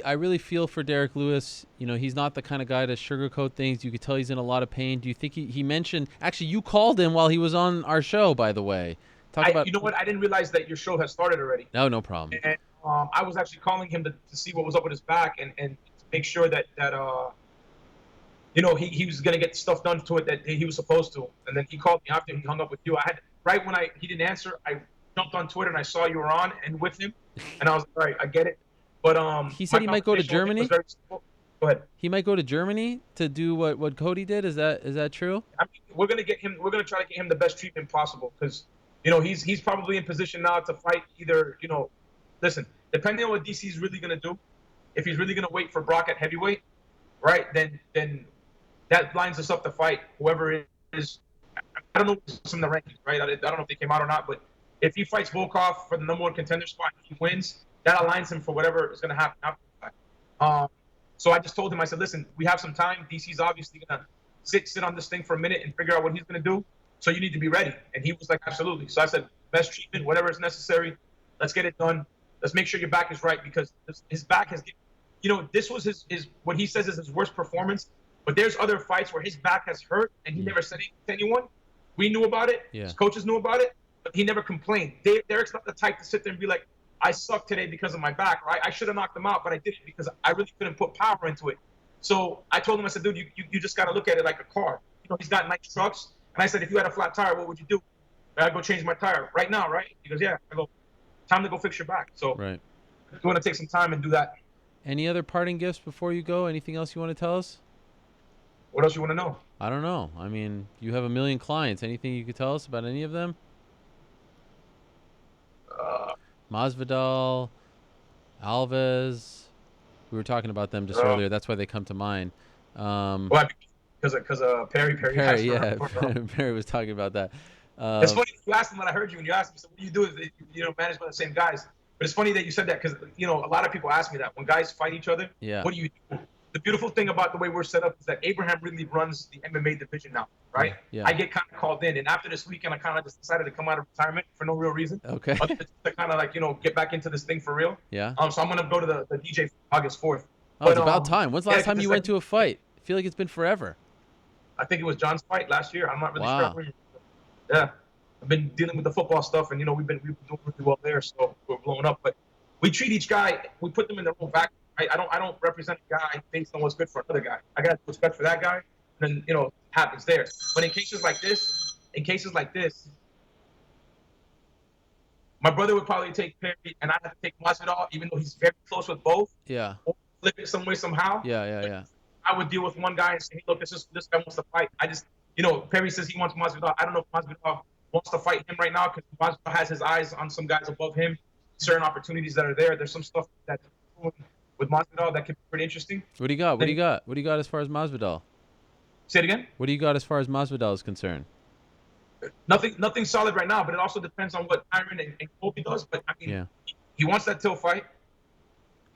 I really feel for Derrick Lewis. You know, he's not the kind of guy to sugarcoat things. You could tell he's in a lot of pain. Do you think he mentioned, actually, you called him while he was on our show, by the way. You know what? I didn't realize that your show has started already. No problem. And I was actually calling him to see what was up with his back and to make sure that you know, he was going to get stuff done to it that he was supposed to. And then he called me after he hung up with you. Right when he didn't answer, I jumped on Twitter and I saw you were on and with him. And I was like, all right, I get it. But he said he might go to Germany. Go ahead. He might go to Germany to do what Cody did. Is that true? I mean, we're gonna try to get him the best treatment possible because, you know, he's probably in position now to fight either, you know, listen, depending on what DC's really gonna do, if he's really gonna wait for Brock at heavyweight, right? Then that lines us up to fight whoever it is. I don't know what's in the rankings, right? I don't know if they came out or not, but if he fights Volkov for the number one contender spot, and he wins. That aligns him for whatever is going to happen after that. So I just told him, I said, listen, we have some time. DC's obviously going to sit on this thing for a minute and figure out what he's going to do. So you need to be ready. And he was like, absolutely. So I said, best treatment, whatever is necessary. Let's get it done. Let's make sure your back is right because his back has, you know, this was his what he says is his worst performance. But there's other fights where his back has hurt and he never said anything to anyone. We knew about it. Yeah. His coaches knew about it, but he never complained. Derrick's not the type to sit there and be like, I sucked today because of my back, right? I should have knocked him out, but I didn't because I really couldn't put power into it. So I told him, I said, dude, you just got to look at it like a car. You know, he's got nice trucks. And I said, if you had a flat tire, what would you do? I go change my tire right now, right? He goes, yeah. I go, time to go fix your back. So right. You want to take some time and do that. Any other parting gifts before you go? Anything else you want to tell us? What else you want to know? I don't know. I mean, you have 1 million clients. Anything you could tell us about any of them? Masvidal, Alves. We were talking about them just earlier. That's why they come to mind. Because of Perry. Perry, yeah. Perry was talking about that. It's funny you asked him when I heard you, and you asked me, so what do you do if you know, managed by the same guys? But it's funny that you said that because, you know, a lot of people ask me that. When guys fight each other, what do you do? The beautiful thing about the way we're set up is that Abraham really runs the MMA division now, right? Yeah. I get kind of called in, and after this weekend, I kind of just decided to come out of retirement for no real reason. Okay. Other than to kind of like, you know, get back into this thing for real. Yeah. So I'm gonna go to the DJ August 4th. Oh, it's about time. When's the last time you went to a fight? I feel like it's been forever. I think it was John's fight last year. I'm not really sure. Yeah. I've been dealing with the football stuff, and, you know, we've been doing really well there, so we're blowing up. But we treat each guy, we put them in their own vacuum. Right? I don't represent a guy based on what's good for another guy. I got respect for that guy, and then happens there. But in cases like this, my brother would probably take Perry, and I'd have to take Masvidal, even though he's very close with both. Yeah. Or flip it some way somehow. Yeah. I would deal with one guy and say, hey, look, this guy wants to fight. I just, Perry says he wants Masvidal. I don't know if Masvidal wants to fight him right now because Masvidal has his eyes on some guys above him, certain opportunities that are there. There's some stuff that's with Masvidal that could be pretty interesting. What do you got? What do you got as far as Masvidal? Say it again? What do you got as far as Masvidal is concerned? Nothing solid right now, but it also depends on what Tyron and Colby does. But I mean, he wants that till fight.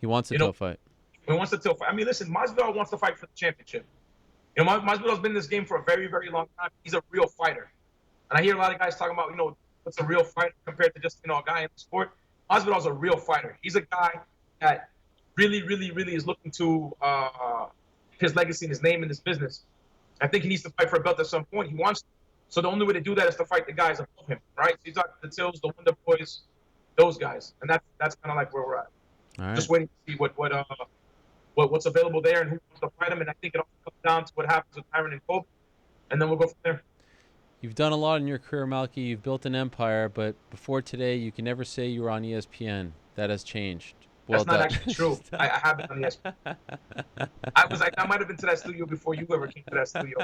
He wants a till fight. He wants the till fight. I mean, listen, Masvidal wants to fight for the championship. Masvidal's been in this game for a very, very long time. He's a real fighter. And I hear a lot of guys talking about, what's a real fighter compared to just, a guy in the sport. Masvidal's a real fighter. He's a guy that really, really, really is looking to his legacy and his name in this business. I think he needs to fight for a belt at some point. He wants to. So the only way to do that is to fight the guys above him, right? So he's talking the Tills, the Wonder Boys, those guys. And that's kind of like where we're at. All right. Just waiting to see what's available there and who wants to fight him. And I think it all comes down to what happens with Tyron and Colby. And then we'll go from there. You've done a lot in your career, Malki. You've built an empire, but before today, you can never say you were on ESPN. That has changed. Well That's not done. actually true. I haven't on ESPN. I might have been to that studio before you ever came to that studio.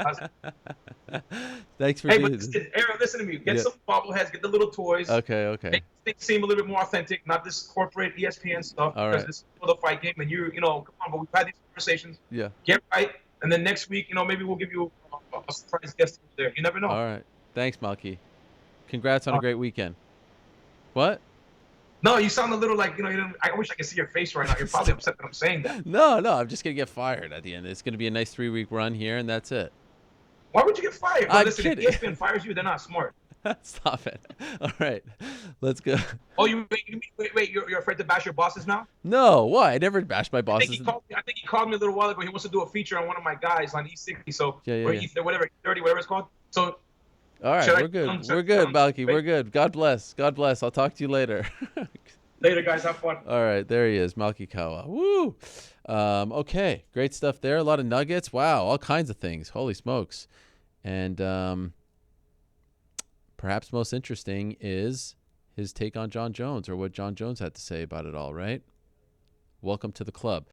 Thanks for Hey, doing but this. Aaron, listen to me. Get some bobbleheads. Get the little toys. Okay. Make things seem a little bit more authentic, not this corporate ESPN stuff. All because right. this is for the fight game, and come on, but we've had these conversations. Yeah. Get right, and then next week, maybe we'll give you a surprise guest there. You never know. All right. Thanks, Malki. Congrats on a great weekend. What? No, you sound a little like, I wish I could see your face right now. You're probably upset that I'm saying that. No. I'm just going to get fired at the end. It's going to be a nice 3-week run here, and that's it. Why would you get fired? I'm Listen, kidding. if ESPN fires you, they're not smart. Stop it. All right. Let's go. Oh, wait, you're afraid to bash your bosses now? No. Why? I never bashed my I bosses. think he called me a little while ago. He wants to do a feature on one of my guys on E60. So, Yeah. E30, whatever it's called. So, all right. We're good. We're good, Malki. We're good. God bless. I'll talk to you later. Later, guys. Have fun. All right, there he is, Malki Kawa. Woo! Okay, great stuff there. A lot of nuggets. Wow, all kinds of things. Holy smokes! And perhaps most interesting is his take on Jon Jones, or what Jon Jones had to say about it all. Right? Welcome to the club.